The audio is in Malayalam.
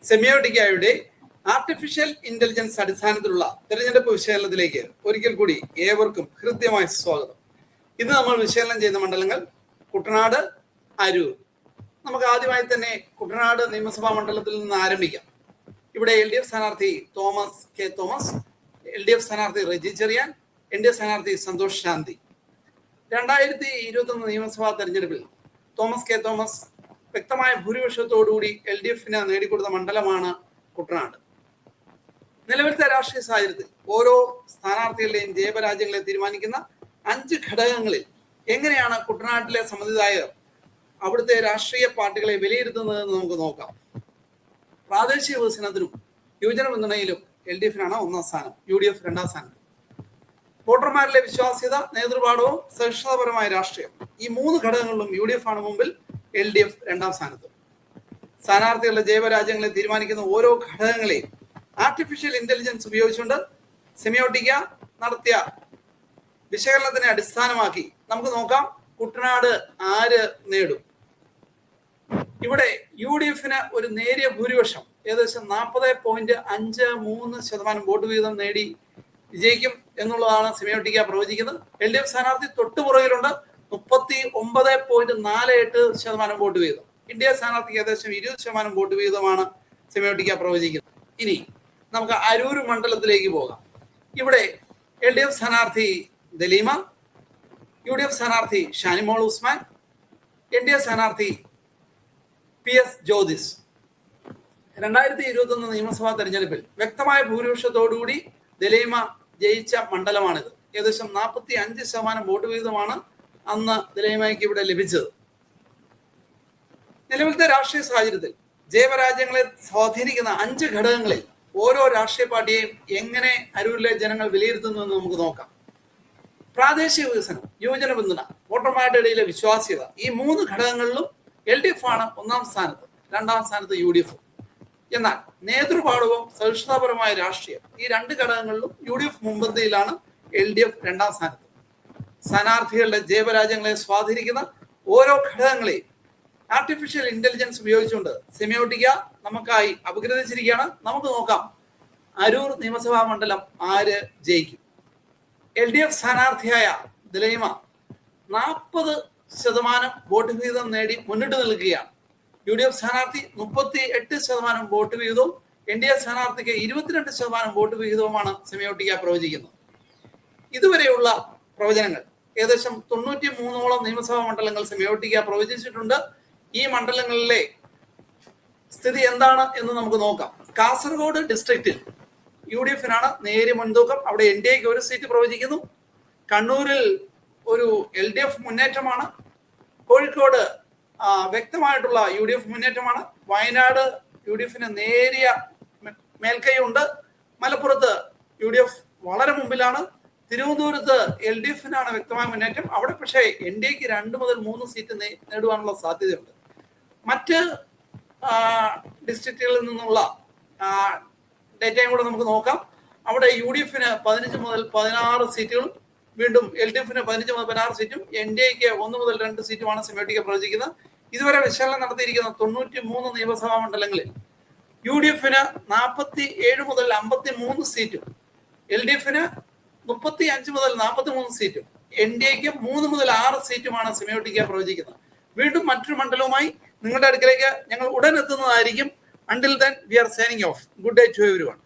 സെമിയോട്ടിക്കയുടെ ആർട്ടിഫിഷ്യൽ ഇന്റലിജൻസ് അടിസ്ഥാനത്തിലുള്ള തിരഞ്ഞെടുപ്പ് വിശകലനത്തിലേക്ക് ഒരിക്കൽ കൂടി ഏവർക്കും ഹൃദ്യമായ സ്വാഗതം. ഇന്ന് നമ്മൾ വിശകലനം ചെയ്യുന്ന മണ്ഡലങ്ങൾ കുട്ടനാട്, അരൂർ. നമുക്ക് ആദ്യമായി തന്നെ കുട്ടനാട് നിയമസഭാ മണ്ഡലത്തിൽ നിന്ന് ആരംഭിക്കാം. ഇവിടെ LDF സ്ഥാനാർത്ഥി തോമസ് കെ തോമസ്, LDF സ്ഥാനാർത്ഥി റെജി ചെറിയാൻ, NDA സ്ഥാനാർത്ഥി സന്തോഷ് ശാന്തി. 2021 നിയമസഭാ തെരഞ്ഞെടുപ്പിൽ തോമസ് കെ തോമസ് വ്യക്തമായ ഭൂരിപക്ഷത്തോടുകൂടി LDFന് നേടിക്കൊടുത്ത മണ്ഡലമാണ് കുട്ടനാട്. നിലവിലത്തെ രാഷ്ട്രീയ സാഹചര്യത്തിൽ ഓരോ സ്ഥാനാർത്ഥികളുടെയും ജയപരാജയങ്ങളെ തീരുമാനിക്കുന്ന 5 ഘടകങ്ങളിൽ എങ്ങനെയാണ് കുട്ടനാട്ടിലെ സമ്മതിദായകർ അവിടുത്തെ രാഷ്ട്രീയ പാർട്ടികളെ വിലയിരുത്തുന്നതെന്ന് നമുക്ക് നോക്കാം. പ്രാദേശിക വികസനത്തിനും യുവജന പിന്തുണയിലും LDFനാണ് 1ാം സ്ഥാനം, UDF 2ാം സ്ഥാനം. വോട്ടർമാരിലെ വിശ്വാസ്യത, നേതൃപാഠവും സഹിഷ്ണുതാപരമായ രാഷ്ട്രീയം, ഈ 3 ഘടകങ്ങളിലും UDF ആണ് മുമ്പിൽ, LDF 2ാം സ്ഥാനത്ത്. സ്ഥാനാർത്ഥികളുടെ ജയപരാജയങ്ങളെ തീരുമാനിക്കുന്ന ഓരോ ഘടകങ്ങളെയും ആർട്ടിഫിഷ്യൽ ഇന്റലിജൻസ് ഉപയോഗിച്ചുകൊണ്ട് സെമിയോട്ടിക്ക നടത്തിയ വിശകലനത്തിനെ അടിസ്ഥാനമാക്കി നമുക്ക് നോക്കാം കുട്ടനാട് ആര് നേടും. ഇവിടെ UDFന് ഒരു നേരിയ ഭൂരിപക്ഷം, ഏകദേശം 40.53% വോട്ട് വീതം നേടി വിജയിക്കും എന്നുള്ളതാണ് സെമിയോട്ടിക്ക പ്രവചിക്കുന്നത്. LDF സ്ഥാനാർത്ഥി തൊട്ടുപുറകിലുണ്ട്, 39.48% വോട്ട് വീതം. NDA സ്ഥാനാർത്ഥിക്ക് ഏകദേശം 20% വോട്ട് വീതമാണ് സെമിയോട്ടിക്ക പ്രവചിക്കുന്നത്. ഇനി നമുക്ക് അരൂർ മണ്ഡലത്തിലേക്ക് പോകാം. ഇവിടെ LDF സ്ഥാനാർത്ഥി ദലീമ, UDF സ്ഥാനാർത്ഥി ഷാനിമോൾ ഉസ്മാൻ, NDA സ്ഥാനാർത്ഥി PS ജ്യോതിസ്. 2021 നിയമസഭാ തെരഞ്ഞെടുപ്പിൽ വ്യക്തമായ ഭൂരിപക്ഷത്തോടുകൂടി ദലീമ ജയിച്ച മണ്ഡലമാണിത്. ഏകദേശം 45% വോട്ട് വീതമാണ് അന്ന് ദലീമയ്ക്ക് ഇവിടെ ലഭിച്ചത്. നിലവിലത്തെ രാഷ്ട്രീയ സാഹചര്യത്തിൽ ജയപരാജയങ്ങളെ സ്വാധീനിക്കുന്ന 5 ഘടകങ്ങളിൽ ഓരോ രാഷ്ട്രീയ പാർട്ടിയെയും എങ്ങനെ അരൂരിലെ ജനങ്ങൾ വിലയിരുത്തുന്നു എന്ന് നമുക്ക് നോക്കാം. പ്രാദേശിക വികസനം, യുവജന പിന്തുണ, വോട്ടർമാരുടെ ഇടയിലെ വിശ്വാസ്യത, ഈ 3 ഘടകങ്ങളിലും LDF ആണ് 1ാം സ്ഥാനത്ത്, 2ാം സ്ഥാനത്ത് UDF. എന്നാൽ നേതൃപാഠവും സഹിഷ്ണുതാപരമായ രാഷ്ട്രീയം, ഈ 2 ഘടകങ്ങളിലും UDF മുൻപന്തിയിലാണ്, LDF 2ാം സ്ഥാനത്ത്. സ്ഥാനാർത്ഥികളുടെ ജയപരാജയങ്ങളെ സ്വാധീനിക്കുന്ന ഓരോ ഘടകങ്ങളെയും ആർട്ടിഫിഷ്യൽ ഇന്റലിജൻസ് ഉപയോഗിച്ചുകൊണ്ട് സെമിയോട്ടിക്ക നമുക്കായി അപഗ്രഥിച്ചിരിക്കുകയാണ്. നമുക്ക് നോക്കാം അരൂർ നിയമസഭാ മണ്ഡലം ആര് ജയിക്കും. LDF സ്ഥാനാർത്ഥിയായ ദലൈമ 40% വോട്ട് വീതം നേടി മുന്നിട്ട് നിൽക്കുകയാണ്. UDF സ്ഥാനാർത്ഥി 38% വോട്ട് വീതവും NDA സ്ഥാനാർത്ഥിക്ക് 22% വോട്ട് വീതവുമാണ് സെമിയോട്ടിക്ക പ്രവചിക്കുന്നത്. ഇതുവരെയുള്ള പ്രവചനങ്ങൾ ഏകദേശം 93ഓളം നിയമസഭാ മണ്ഡലങ്ങൾ സെമിയോട്ടിക്ക പ്രവചിച്ചിട്ടുണ്ട്. ഈ മണ്ഡലങ്ങളിലെ സ്ഥിതി എന്താണ് എന്ന് നമുക്ക് നോക്കാം. കാസർഗോഡ് ഡിസ്ട്രിക്റ്റിൽ UDFനാണ് നേരിയ മുൻതൂക്കം, അവിടെ NDAക്ക് 1 സീറ്റ് പ്രവചിക്കുന്നു. കണ്ണൂരിൽ ഒരു LDF മുന്നേറ്റമാണ്. കോഴിക്കോട് വ്യക്തമായിട്ടുള്ള UDF മുന്നേറ്റമാണ്. വയനാട് UDFന് നേരിയ മേൽക്കൈയുണ്ട്. മലപ്പുറത്ത് UDF വളരെ മുമ്പിലാണ്. തിരുവനന്തപുരത്ത് LDFനാണ് വ്യക്തമായ മുന്നേറ്റം. അവിടെ പക്ഷേ NDAക്ക് 2 മുതൽ 3 സീറ്റ് നേടുവാനുള്ള സാധ്യതയുണ്ട്. മറ്റ് ഡിസ്ട്രിക്റ്റുകളിൽ നിന്നുള്ള ഡേറ്റയും കൂടെ നമുക്ക് നോക്കാം. അവിടെ UDFന് 15 മുതൽ 16 സീറ്റുകളും, വീണ്ടും LDFന് 15 മുതൽ 16 സീറ്റും, NDAക്ക് 1 മുതൽ 2 സീറ്റുമാണ് സെമിയോട്ടിക്ക പ്രവചിക്കുന്നത്. ഇതുവരെ വിശകലനം നടത്തിയിരിക്കുന്ന 93 നിയമസഭാ മണ്ഡലങ്ങളിൽ UDFന് 47 മുതൽ 53 സീറ്റും, LDFന് 35 മുതൽ 43 സീറ്റും, NDAക്ക് 3 മുതൽ 6 സീറ്റുമാണ് സെമിയോട്ടിക്ക പ്രവചിക്കുന്നത്. വീണ്ടും മറ്റൊരു മണ്ഡലവുമായി നിങ്ങളുടെ അടുക്കലേക്ക് ഞങ്ങൾ ഉടൻ എത്തുന്നതായിരിക്കും. Until then, we are signing off. Good day to everyone.